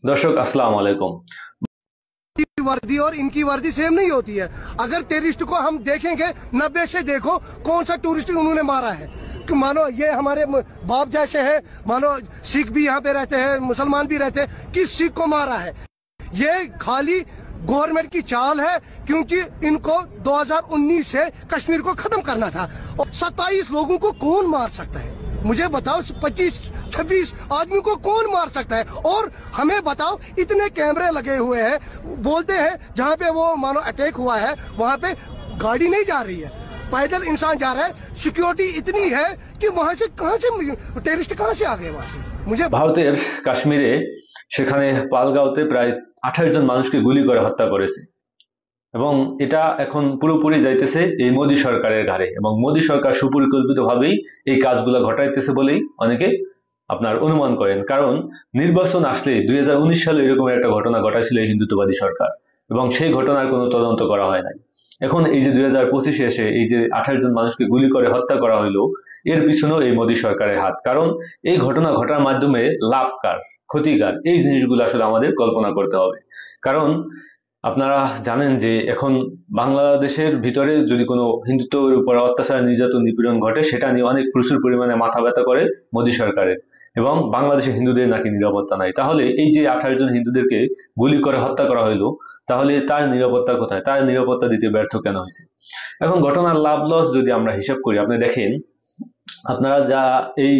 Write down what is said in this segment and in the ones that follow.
दर्शक अस्सलाम वालेकुम। की वर्दी और इनकी वर्दी सेम नहीं होती है। अगर टेररिस्ट को हम देखेंगे 90 से देखो कौन सा टूरिस्ट उन्होंने मारा है कि मानो ये हमारे बाप जैसे है, मानो सिख भी यहाँ पे रहते हैं, मुसलमान भी रहते हैं, किस सिख को मारा है? ये खाली गवर्नमेंट की चाल है, क्योंकि इनको 2019 से कश्मीर को खत्म करना था। और 27 लोगों को कौन मार सकता है? मुझे बताओ, 25-26 आदमी को कौन मार सकता है? और हमें बताओ, इतने कैमरे लगे हुए हैं, बोलते हैं जहाँ पे वो मानो अटैक हुआ है वहाँ पे गाड़ी नहीं जा रही है, पैदल इंसान जा रहा है। सिक्योरिटी इतनी है कि वहाँ से टेररिस्ट कहाँ से आ गए वहाँ से? मुझे ভারতের কাশ্মীরে সেখানে পালগাঁওতে প্রায় 28 জন মানুষকে গুলি করে হত্যা করেছে এবং এটা এখন পুরোপুরি যাইতেছে এই মোদী সরকারের ঘাড়ে এবং মোদী সরকার সুপরিকল্পিতভাবেই এই কাজগুলো ঘটাইতেছে বলেই অনেকে আপনার অনুমান করেন। কারণ নির্বাচন আসলে 2019 সালে এরকম একটা ঘটনা ঘটাইছিল এই হিন্দুত্ববাদী সরকার এবং সেই ঘটনার কোনো তদন্ত করা হয় নাই। এখন এই যে 2025-এ এসে এই যে 28 জন মানুষকে গুলি করে হত্যা করা হইলো, এর পিছনেও এই মোদী সরকারের হাত। কারণ এই ঘটনা ঘটার মাধ্যমে লাভ কার, ক্ষতি কার, এই জিনিসগুলো আসলে আমাদের কল্পনা করতে হবে। কারণ আপনারা জানেন যে এখন বাংলাদেশের ভিতরে যদি কোনো হিন্দুত্বের উপর অত্যাচার, নির্যাতন, নিপীড়ন ঘটে, সেটা নিয়ে অনেক প্রচুর পরিমাণে মাথা ব্যথা করে মোদী সরকারের, এবং বাংলাদেশের হিন্দুদের নাকি নিরাপত্তা নাই। তাহলে এই যে 28 জন হিন্দুদেরকে গুলি করে হত্যা করা হইলো, তাহলে তার নিরাপত্তা কোথায়? তার নিরাপত্তা দিতে ব্যর্থ কেন হয়েছে? এখন ঘটনার লাভ লস যদি আমরা হিসাব করি, আপনি দেখেন আপনারা যা এই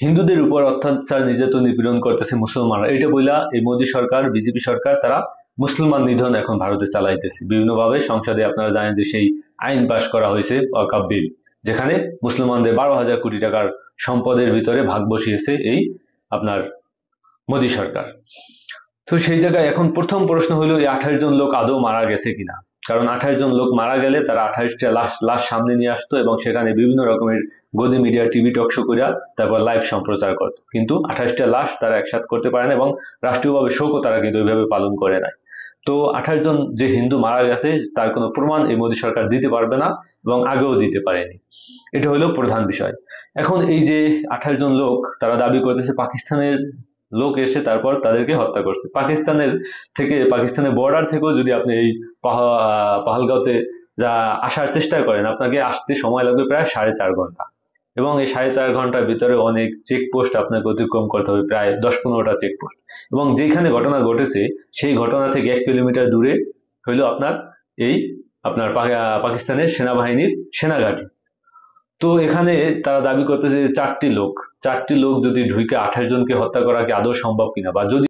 হিন্দুদের উপর অত্যাচার, নির্যাতন, নিপীড়ন করতেছে মুসলমানরা, এটা বইলা এই মোদী সরকার, বিজেপি সরকার, তারা মুসলমান নিধন এখন ভারতে চালাইতেছে বিভিন্নভাবে। সংসদে আপনারা জানেন যে সেই আইন পাশ করা হয়েছে ওয়াকফ বিল, যেখানে মুসলমানদের 12,000 কোটি টাকার সম্পদের ভিতরে ভাগ বসিয়েছে এই আপনার মোদী সরকার। তো সেই জায়গায় এখন প্রথম প্রশ্ন হলো, এই 28 জন লোক আদৌ মারা গেছে কিনা? কারণ 28 জন লোক মারা গেলে তারা 28টা লাশ সামনে নিয়ে আসতো এবং সেখানে বিভিন্ন রকমের গদি মিডিয়া, টিভি টক শো করে তারপর লাইভ সম্প্রচার করতো। কিন্তু 28টা লাশ তারা একসাথ করতে পারে না এবং রাষ্ট্রীয়ভাবে শোকও তারা কিন্তু ওইভাবে পালন করে নাই। তো 28 জন যে হিন্দু মারা গেছে তার কোনো প্রমাণ এই মোদী সরকার দিতে পারবে না এবং আগেও দিতে পারেনি। এটা হলো প্রধান বিষয়। এখন এই যে 28 জন লোক, তারা দাবি করতেছে পাকিস্তানের লোক এসে তারপর তাদেরকে হত্যা করছে। পাকিস্তানের বর্ডার থেকেও যদি আপনি এই পাহালগাঁওতে যা আসার চেষ্টা করেন, আপনাকে আসতে সময় লাগবে প্রায় 4.5 ঘন্টা এবং এই 4.5 ঘন্টার ভিতরে অনেক চেকপোস্ট আপনাকে অতিক্রম করতে হবে, প্রায় 10-15টা চেকপোস্ট। এবং যেখানে ঘটনা ঘটেছে সেই ঘটনা থেকে 1 কিলোমিটার দূরে হইলো আপনার পাকিস্তানের সেনাবাহিনীর সেনাঘাঁটি। তো এখানে তারা দাবি করতেছে যে 4টি লোক যদি ঢুকে 28 জনকে হত্যা করা কি আদৌ সম্ভব কিনা, বা যদি